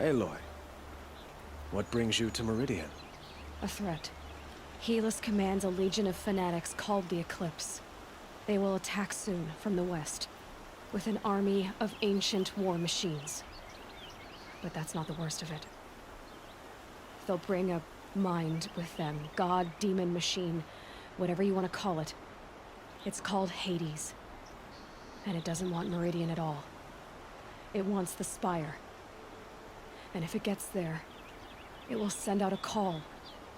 Aloy, what brings you to Meridian? A threat. Helis commands a legion of fanatics called the Eclipse. They will attack soon from the west, with an army of ancient war machines. But that's not the worst of it. They'll bring a mind with them, god, demon, machine, whatever you want to call it. It's called Hades. And it doesn't want Meridian at all. It wants the Spire. And if it gets there, it will send out a call,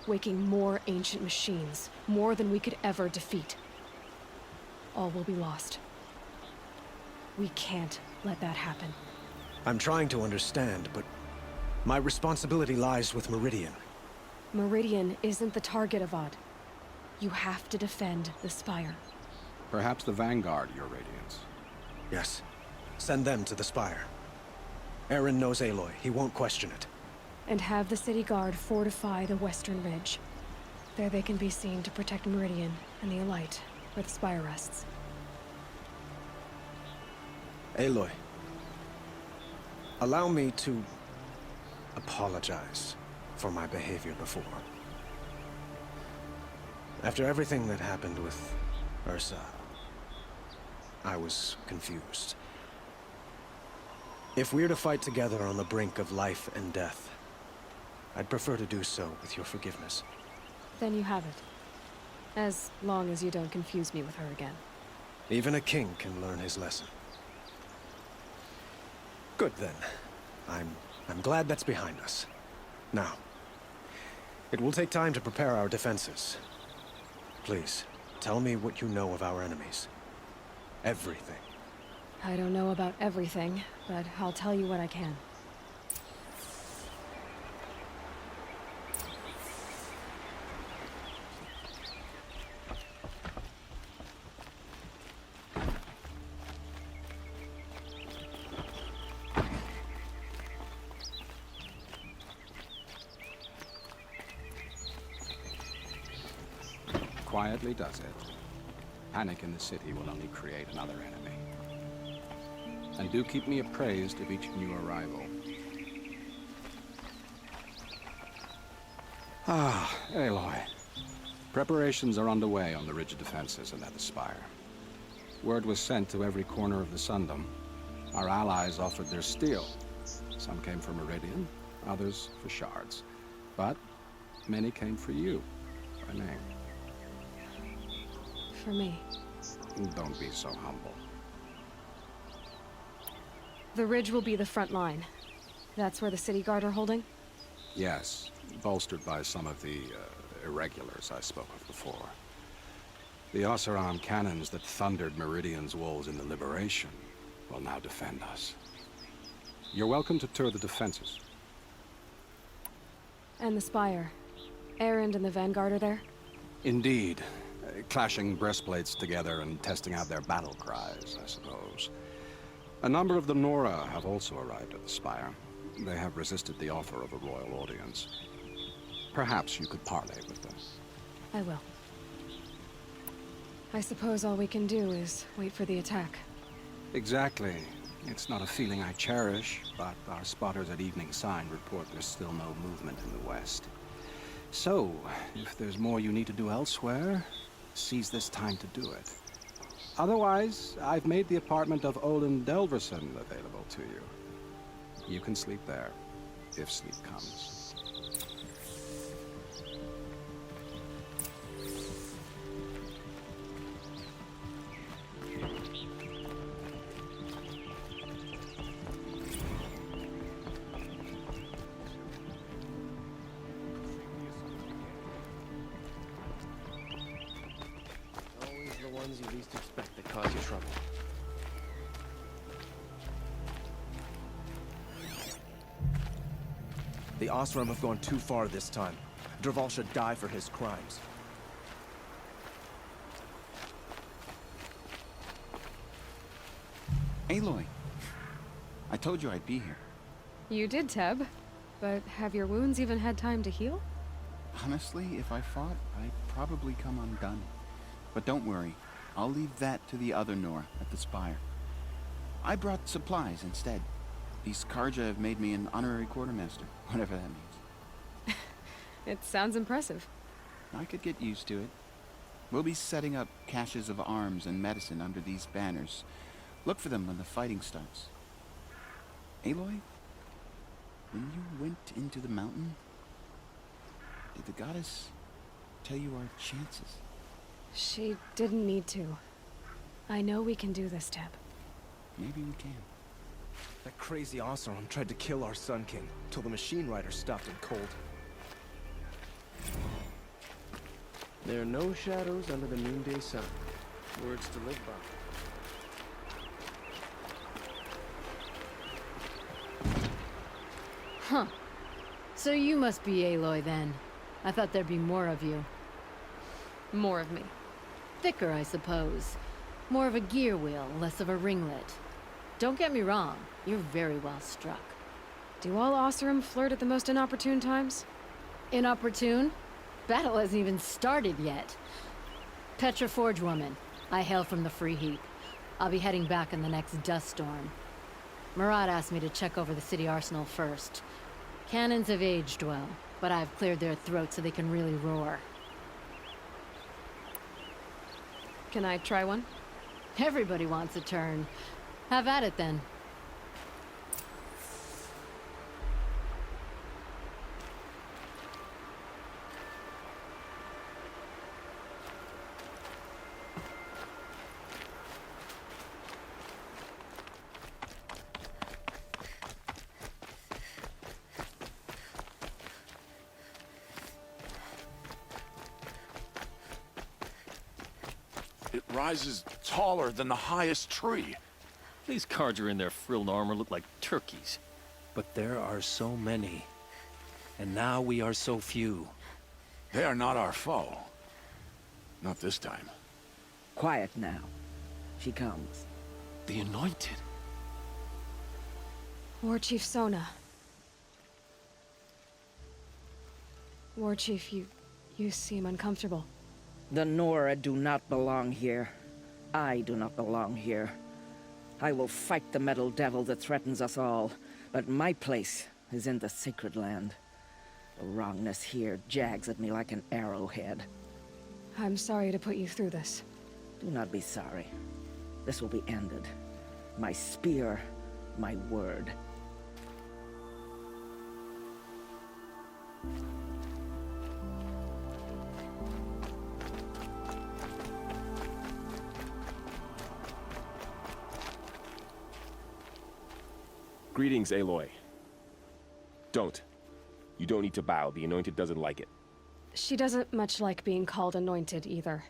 waking more ancient machines, more than we could ever defeat. All will be lost. We can't let that happen. I'm trying to understand, but my responsibility lies with Meridian. Meridian isn't the target, Avad. You have to defend the Spire. Perhaps the Vanguard, Your Radiance. Yes. Send them to the Spire. Eren knows Aloy. He won't question it. And have the City Guard fortify the Western Ridge. There they can be seen to protect Meridian and the Elite, where the Spire rests. Aloy, allow me to apologize for my behavior before. After everything that happened with Ursa, I was confused. If we're to fight together on the brink of life and death, I'd prefer to do so with your forgiveness. Then you have it. As long as you don't confuse me with her again. Even a king can learn his lesson. Good then. I'm glad that's behind us. Now, it will take time to prepare our defenses. Please, tell me what you know of our enemies. Everything. I don't know about everything, but I'll tell you what I can. Quietly does it. Panic in the city will only create another enemy. And do keep me appraised of each new arrival. Ah, Aloy. Preparations are underway on the ridge of defenses and at the Spire. Word was sent to every corner of the Sundom. Our allies offered their steel. Some came for Meridian, others for shards. But many came for you, by name. For me. Don't be so humble. The ridge will be the front line. That's where the City Guard are holding? Yes, bolstered by some of the irregulars I spoke of before. The Oseram cannons that thundered Meridian's walls in the Liberation will now defend us. You're welcome to tour the defenses. And the Spire. Erend and the Vanguard are there? Indeed. Clashing breastplates together and testing out their battle cries, I suppose. A number of the Nora have also arrived at the Spire. They have resisted the offer of a royal audience. Perhaps you could parley with them. I will. I suppose all we can do is wait for the attack. Exactly. It's not a feeling I cherish, but our spotters at Evening Sign report there's still no movement in the west. So, if there's more you need to do elsewhere, seize this time to do it. Otherwise, I've made the apartment of Olin Delverson available to you. You can sleep there, if sleep comes. You least expect that cause you trouble. The Oseram have gone too far this time. Dervahl should die for his crimes. Aloy, I told you I'd be here. You did, Teb. But have your wounds even had time to heal? Honestly, if I fought, I'd probably come undone. But don't worry. I'll leave that to the other Nora at the Spire. I brought supplies instead. These Karja have made me an honorary quartermaster, whatever that means. It sounds impressive. I could get used to it. We'll be setting up caches of arms and medicine under these banners. Look for them when the fighting starts. Aloy, when you went into the mountain, did the goddess tell you our chances? She didn't need to. I know we can do this, Teb. Maybe we can. That crazy Oseram tried to kill our Sun King, till the machine rider stopped him cold. There are no shadows under the noonday sun. Words to live by. Huh. So you must be Aloy then. I thought there'd be more of you. More of me. Thicker, I suppose. More of a gear wheel, less of a ringlet. Don't get me wrong, you're very well struck. Do all Oseram flirt at the most inopportune times? Inopportune? Battle hasn't even started yet. Petra Forge woman. I hail from the Free Heap. I'll be heading back in the next dust storm. Murad asked me to check over the city arsenal first. Cannons have aged well, but I've cleared their throats so they can really roar. Can I try one? Everybody wants a turn. Have at it then. It rises taller than the highest tree. These Karja in their frilled armor look like turkeys. But there are so many. And now we are so few. They are not our foe. Not this time. Quiet now. She comes. The Anointed. War Chief Sona. War Chief, you seem uncomfortable. The Nora do not belong here. I do not belong here. I will fight the metal devil that threatens us all, but my place is in the sacred land. The wrongness here jags at me like an arrowhead. I'm sorry to put you through this. Do not be sorry. This will be ended. My spear, my word. Greetings, Aloy. Don't. You don't need to bow. The Anointed doesn't like it. She doesn't much like being called anointed, either.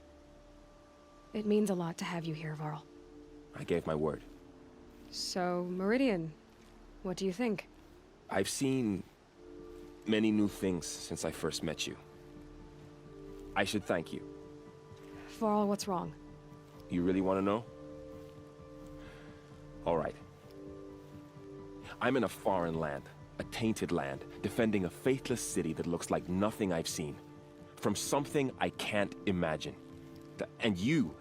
It means a lot to have you here, Varl. I gave my word. So, Meridian, what do you think? I've seen many new things since I first met you. I should thank you. Varl, what's wrong? You really want to know? All right. I'm in a foreign land, a tainted land, defending a faithless city that looks like nothing I've seen. From something I can't imagine. And you,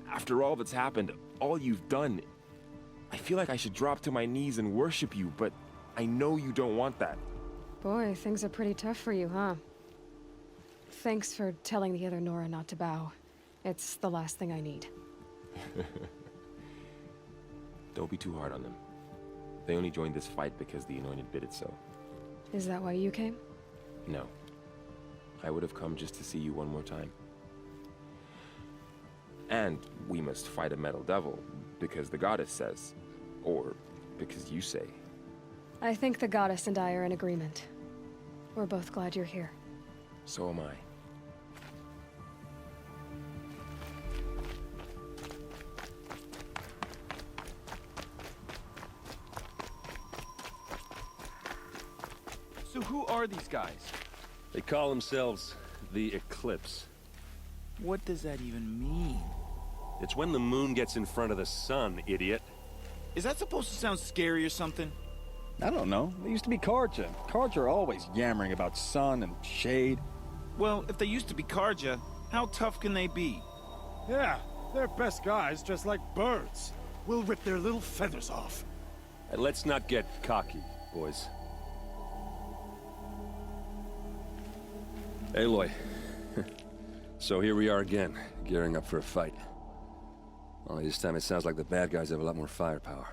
after all that's happened, all you've done, I feel like I should drop to my knees and worship you, but I know you don't want that. Boy, things are pretty tough for you, huh? Thanks for telling the other Nora not to bow. It's the last thing I need. Don't be too hard on them. They only joined this fight because the Anointed bid it so. Is that why you came? No. I would have come just to see you one more time. And we must fight a metal devil, because the goddess says. Or because you say. I think the goddess and I are in agreement. We're both glad you're here. So am I. So who are these guys? They call themselves the Eclipse. What does that even mean? It's when the moon gets in front of the sun, idiot. Is that supposed to sound scary or something? I don't know. They used to be Karja. Karja are always yammering about sun and shade. Well, if they used to be Karja, how tough can they be? Yeah, they're best guys, just like birds. We'll rip their little feathers off. And let's not get cocky, boys. Aloy. So here we are again, gearing up for a fight. Only this time it sounds like the bad guys have a lot more firepower.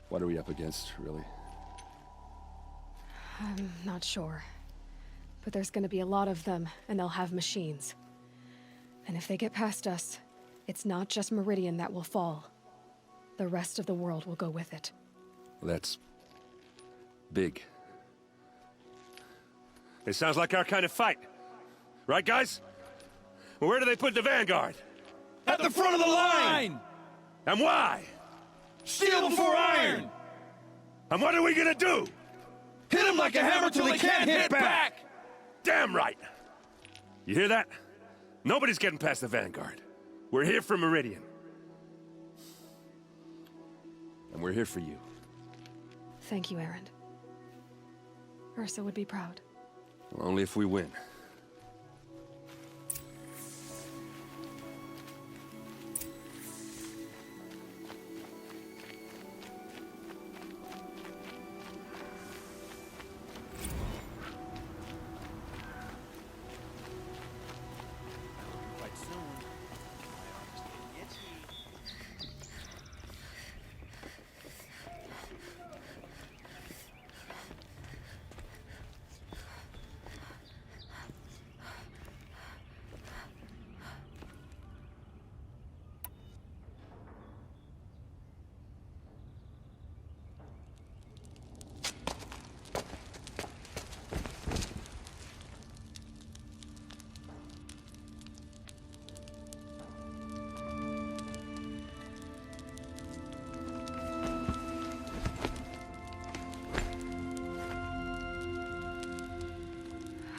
What are we up against, really? I'm not sure. But there's gonna be a lot of them, and they'll have machines. And if they get past us, it's not just Meridian that will fall. The rest of the world will go with it. That's... big. It sounds like our kind of fight. Right, guys? Well, where do they put the Vanguard? At the front of the line! And why? Steel before iron! And what are we gonna do? Hit him like a hammer till he can't hit back! Damn right! You hear that? Nobody's getting past the Vanguard. We're here for Meridian. And we're here for you. Thank you, Erend. Ursa would be proud. Well, only if we win.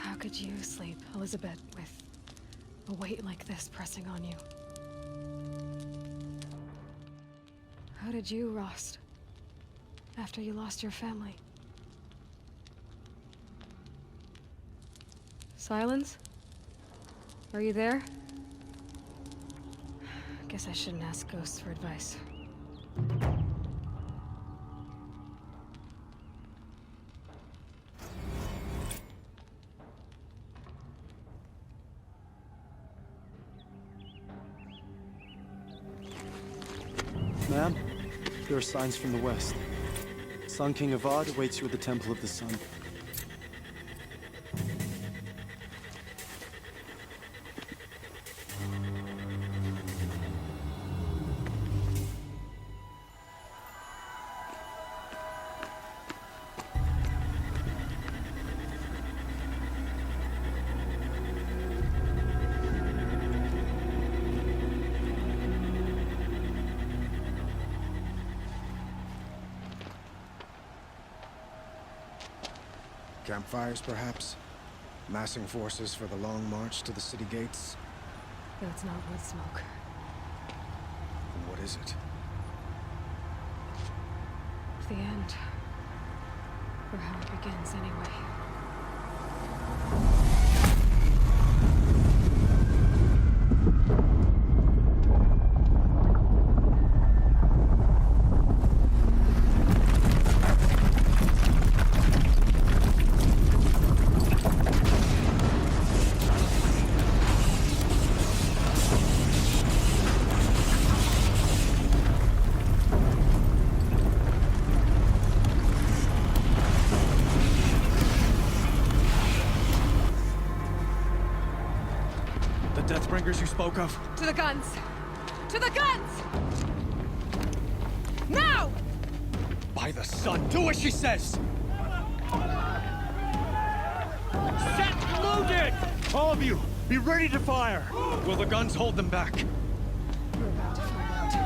How could you sleep, Elizabeth, with a weight like this pressing on you? How did you, Rost, after you lost your family? Silence? Are you there? Guess I shouldn't ask ghosts for advice. Ma'am, there are signs from the west. Sun King Avad awaits you at the Temple of the Sun. Campfires, perhaps? Massing forces for the long march to the city gates? That's not wood smoke. And what is it? The end. Or how it begins, anyway. Deathbringers you spoke of? To the guns! To the guns! Now! By the sun, do as she says! Set loaded! All of you, be ready to fire! Will the guns hold them back? We're about to find out too.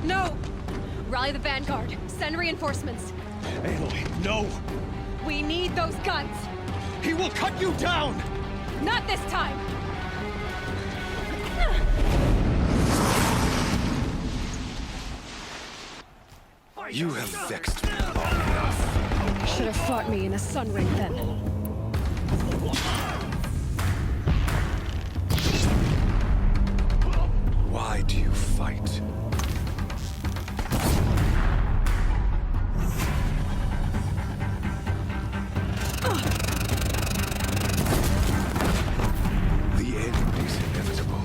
No! Rally the Vanguard. Send reinforcements. Aloy, no! We need those guns! He will cut you down! Not this time! You have vexed me long enough. You should have fought me in a sun ring then. Why do you fight? The end is inevitable.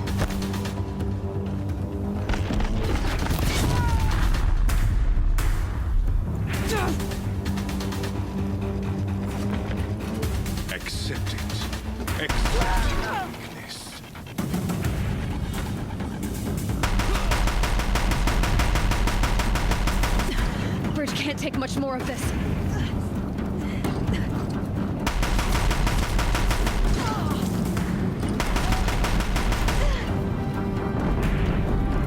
Accept it. Accept your weakness. Bridge can't take much more of this.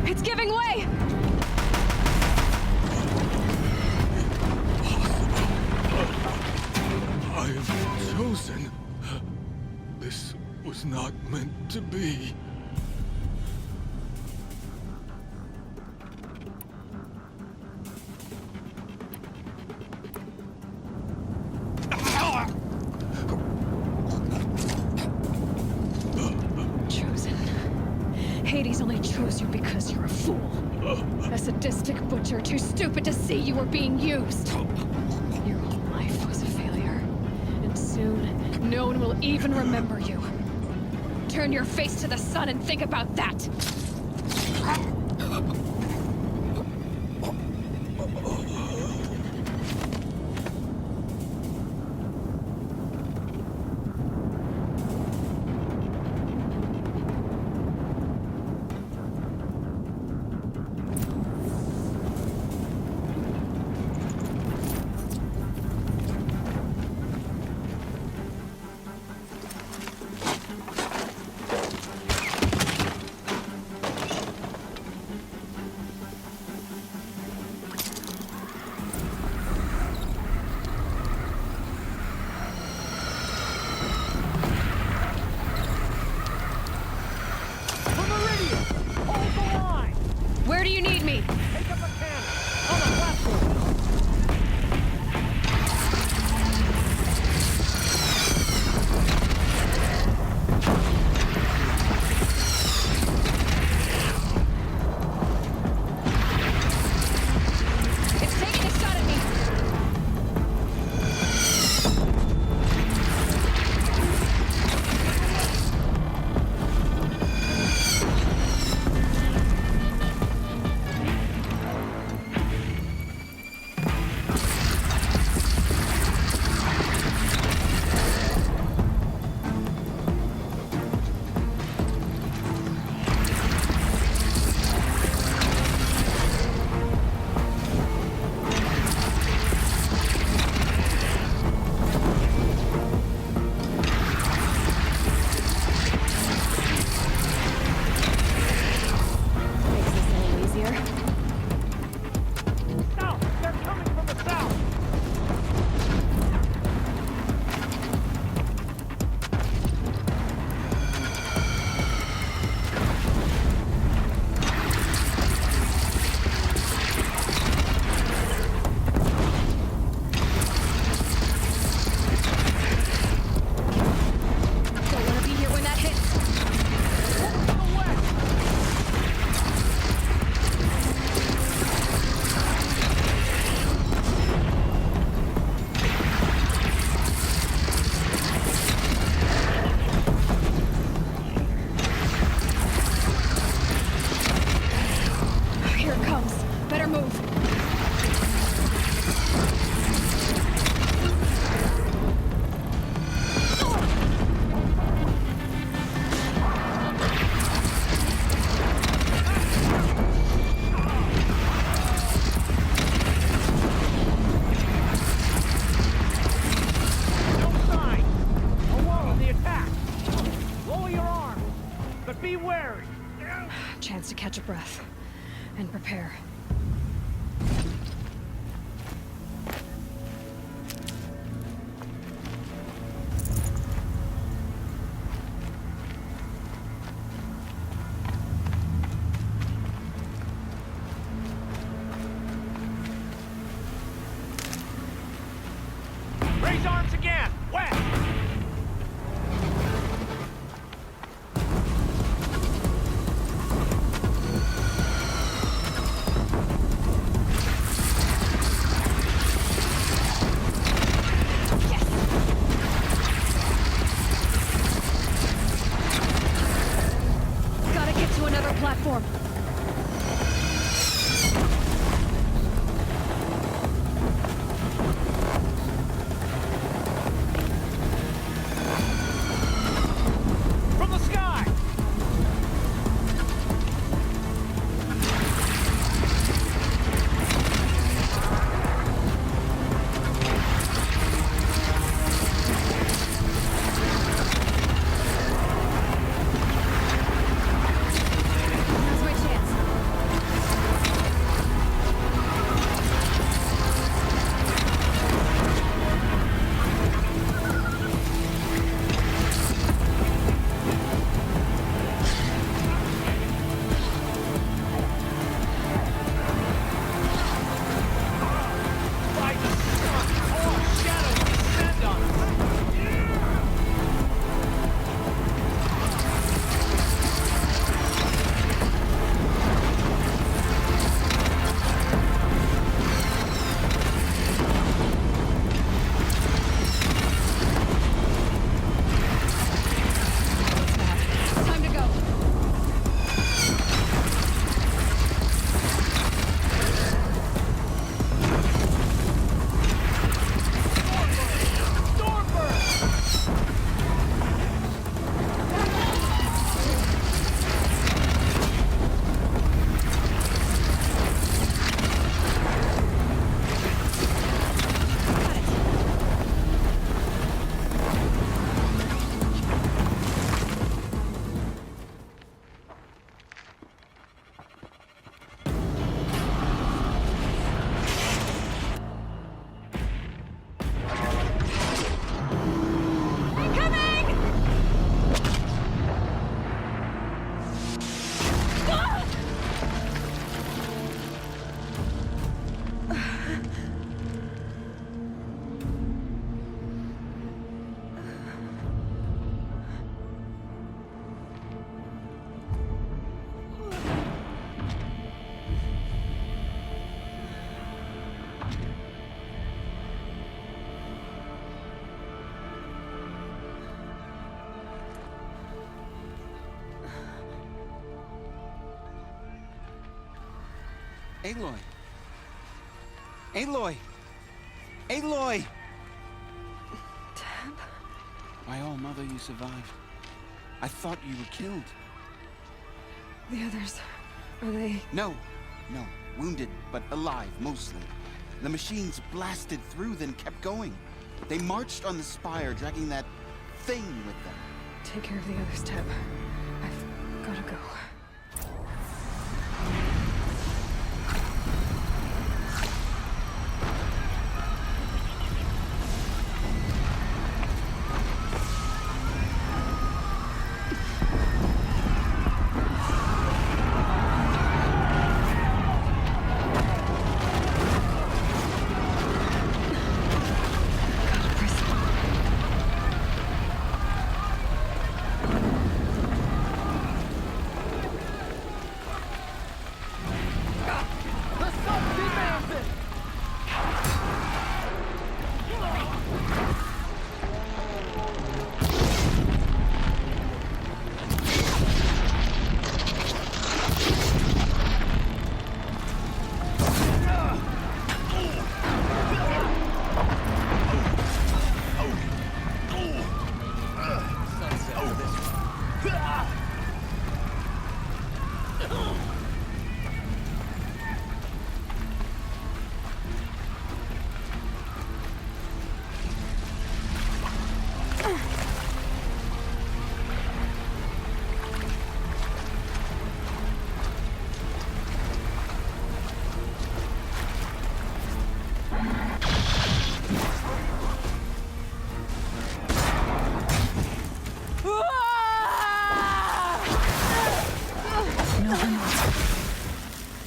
It's giving way! I have chosen. This was not meant to be. Chosen. Hades only chose you because you're a fool. A sadistic butcher too stupid to see you were being used. Your whole life was a failure. And soon, no one will even remember you. Turn your face to the sun and think about that! Where do you need me? Take up a cannon on the platform. It's taking a shot at me. Makes this a little easier. South! They're coming from the south! Don't want to be here when that hits. Here it comes. Better move. No sign! A wall on the attack! Lower your arm, but be wary! Chance to catch a breath. And prepare. another platform. From the sky! Now's my chance. By the sun, all shadows descend on us! Time to go. Aloy! Aloy! Aloy! Dad? My own mother, you survived. I thought you were killed. The others, are they... No. Wounded, but alive, mostly. The machines blasted through, then kept going. They marched on the spire, dragging that thing with them. Take care of the others, Teb. I've gotta go.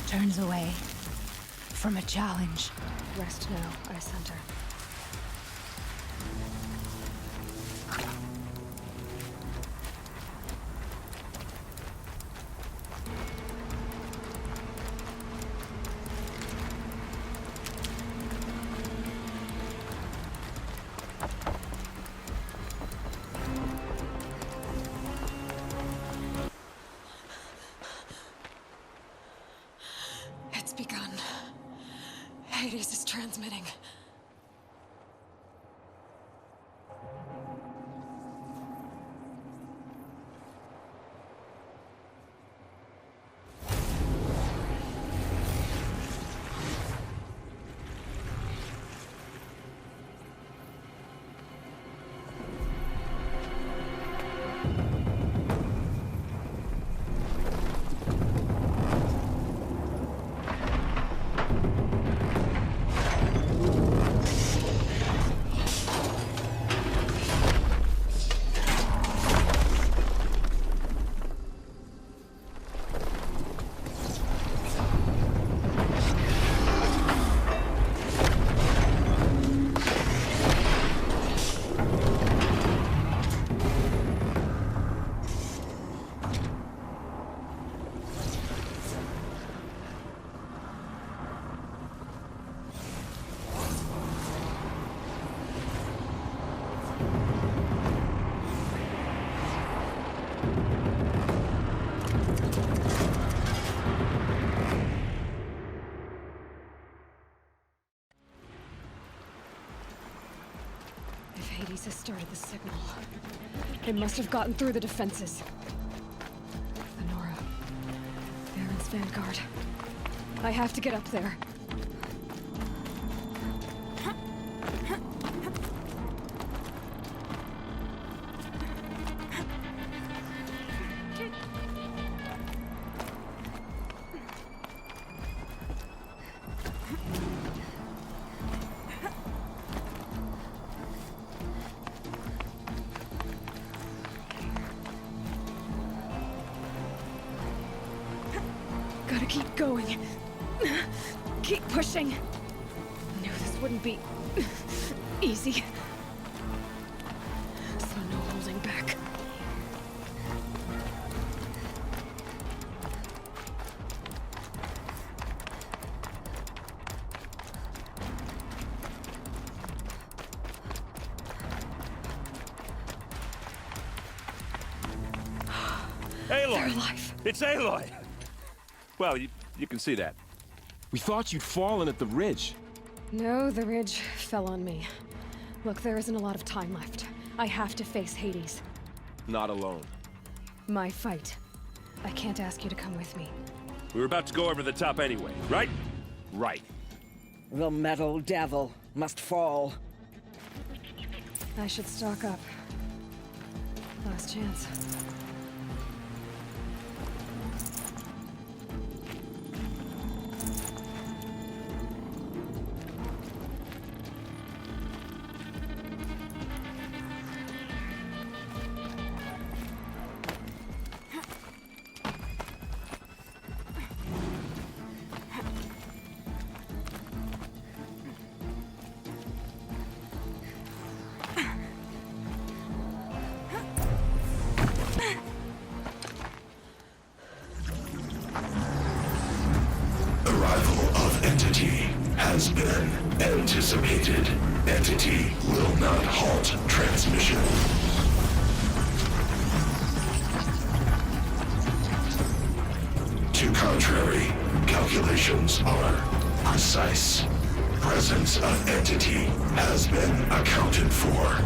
Turns away from a challenge. Rest now, Ice Hunter. Hades is transmitting. If Hades has started the signal, it must have gotten through the defenses. Lenora. Baron's vanguard. I have to get up there. Gotta keep going. Keep pushing. Knew this wouldn't be easy. So no holding back. Aloy! They're alive. It's Aloy! Well, you can see that. We thought you'd fallen at the ridge. No, the ridge fell on me. Look, there isn't a lot of time left. I have to face Hades. Not alone. My fight. I can't ask you to come with me. We were about to go over the top anyway, right? Right. The metal devil must fall. I should stock up. Last chance. Entity has been anticipated. Entity will not halt transmission. To contrary, calculations are precise. Presence of entity has been accounted for.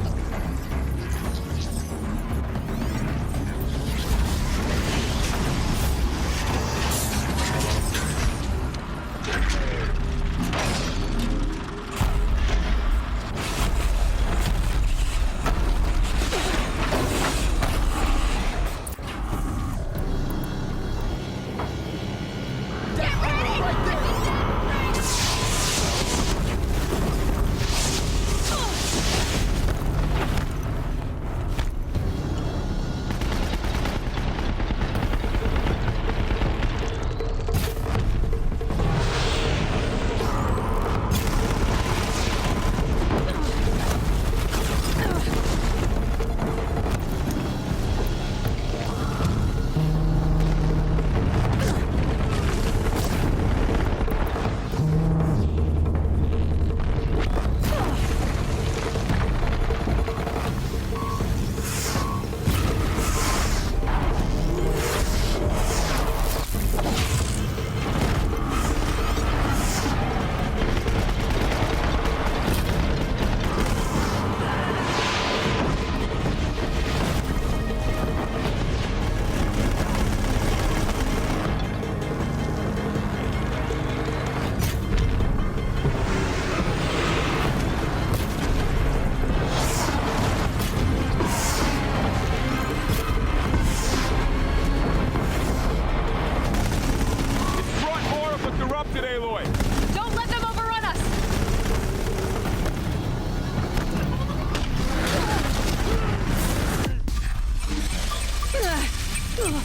We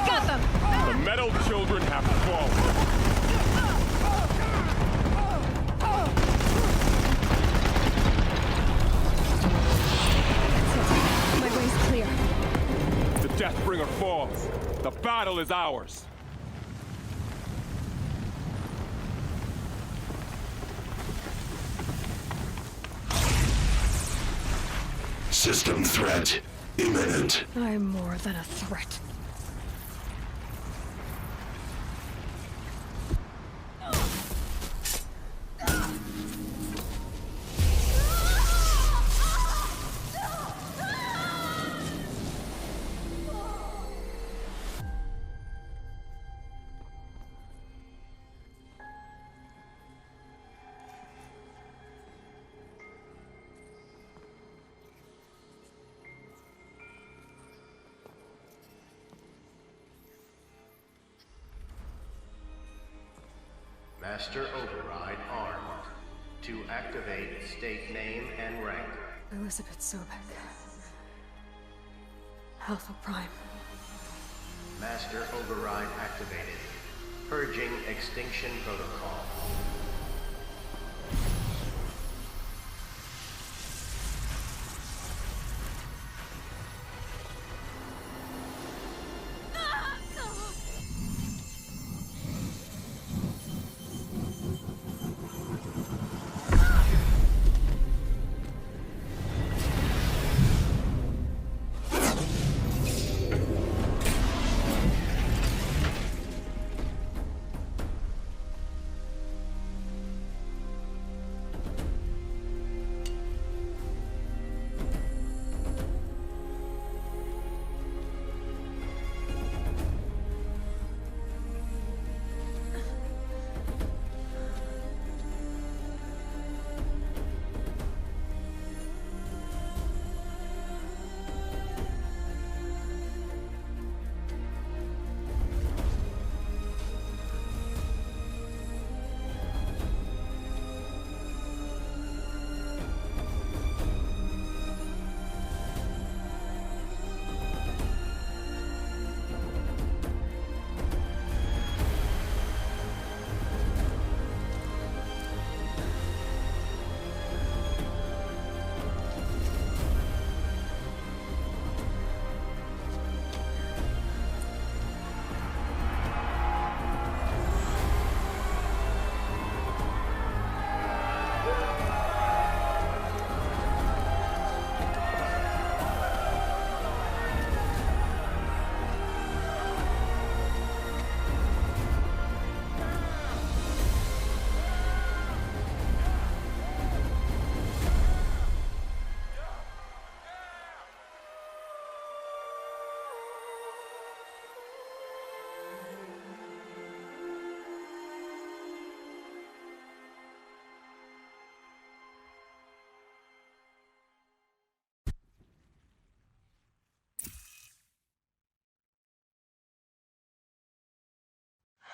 got them! The metal children have fallen. My way's clear. The Deathbringer falls. The battle is ours. System threat imminent. I'm more than a threat. Master Override armed. To activate, state name and rank. Elizabeth Sobek. Alpha Prime. Master Override activated. Purging Extinction Protocol.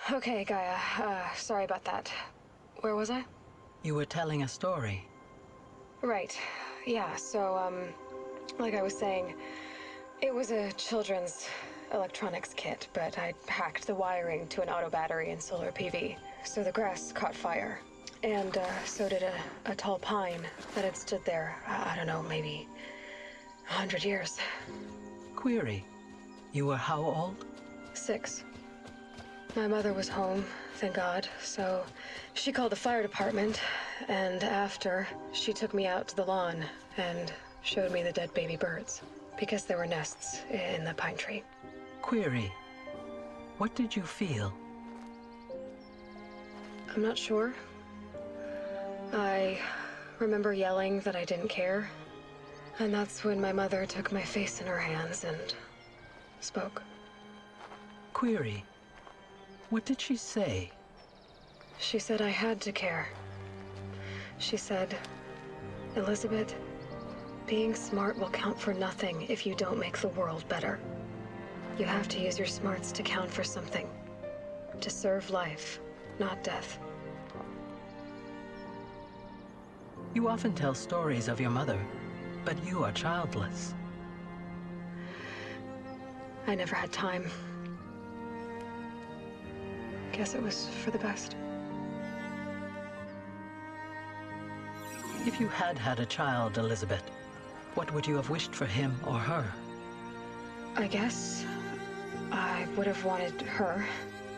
Okay, Gaia. Sorry about that. Where was I? You were telling a story. Right. Yeah, so, like I was saying, it was a children's electronics kit, but I hacked the wiring to an auto battery and solar PV. So the grass caught fire. And, so did a tall pine that had stood there, I don't know, maybe 100 years. Query. You were how old? 6. My mother was home, thank God, so she called the fire department, and after, she took me out to the lawn and showed me the dead baby birds, because there were nests in the pine tree. Query. What did you feel? I'm not sure. I remember yelling that I didn't care, and that's when my mother took my face in her hands and spoke. Query. What did she say? She said I had to care. She said, Elizabeth, being smart will count for nothing if you don't make the world better. You have to use your smarts to count for something, to serve life, not death. You often tell stories of your mother, but you are childless. I never had time. Guess it was for the best. If you had had a child, Elizabeth, what would you have wished for him or her? I guess I would have wanted her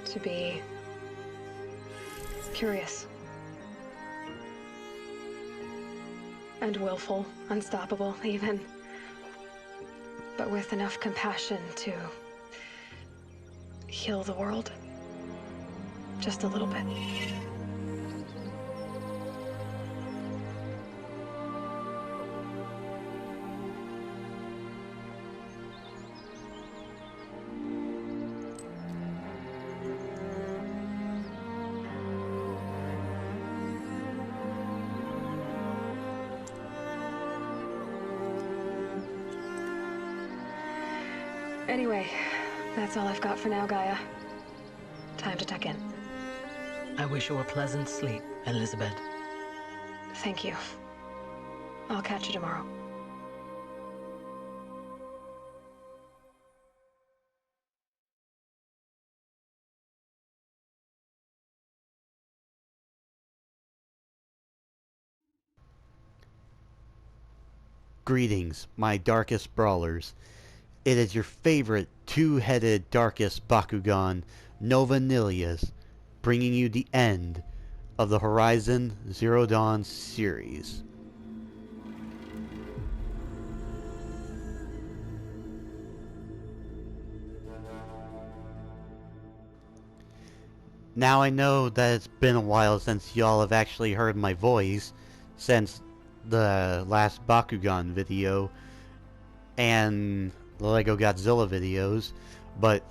to be curious. And willful, unstoppable, even. But with enough compassion to heal the world. Just a little bit. Anyway, that's all I've got for now, Gaia. Time to tuck in. I wish you a pleasant sleep, Elizabeth. Thank you. I'll catch you tomorrow. Greetings, my darkest brawlers. It is your favorite two-headed darkest Bakugan, Nova Nilius, bringing you the end of the Horizon Zero Dawn series. Now I know that it's been a while since y'all have actually heard my voice, since the last Bakugan video and the Lego Godzilla videos, but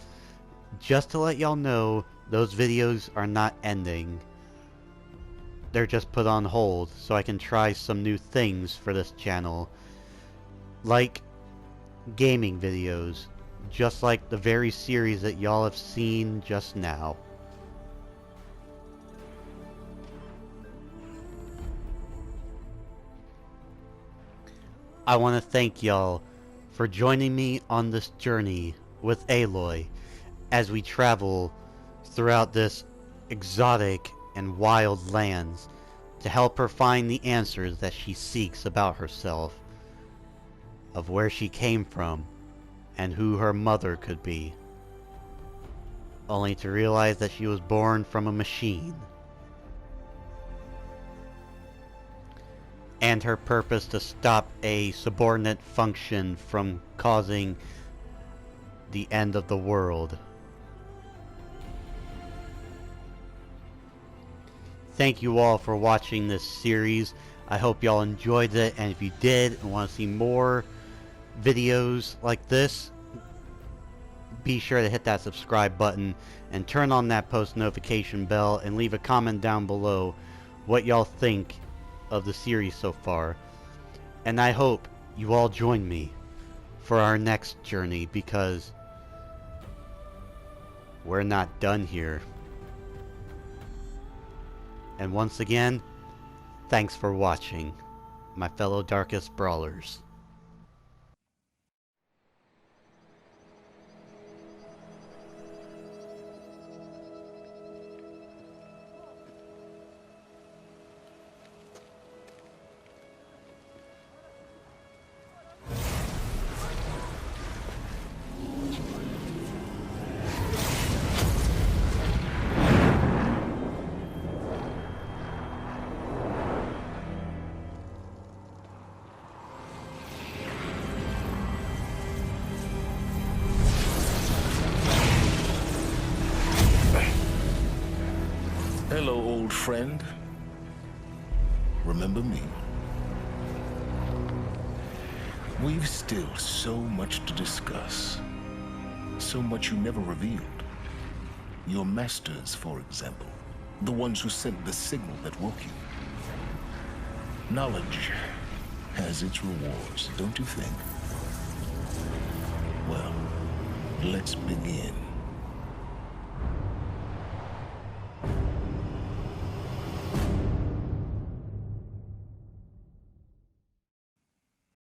just to let y'all know, those videos are not ending. They're just put on hold so I can try some new things for this channel, like gaming videos, just like the very series that y'all have seen just now. I want to thank y'all for joining me on this journey with Aloy as we travel throughout this exotic and wild lands to help her find the answers that she seeks about herself, of where she came from and who her mother could be, only to realize that she was born from a machine. And her purpose to stop a subordinate function from causing the end of the world. Thank you all for watching this series. I hope y'all enjoyed it, and if you did and want to see more videos like this, be sure to hit that subscribe button and turn on that post notification bell and leave a comment down below what y'all think of the series so far. And I hope you all join me for our next journey, because we're not done here. And once again, thanks for watching, my fellow Darkest Brawlers. Hello, old friend. Remember me? We've still so much to discuss. So much you never revealed. Your masters, for example. The ones who sent the signal that woke you. Knowledge has its rewards, don't you think? Well, let's begin.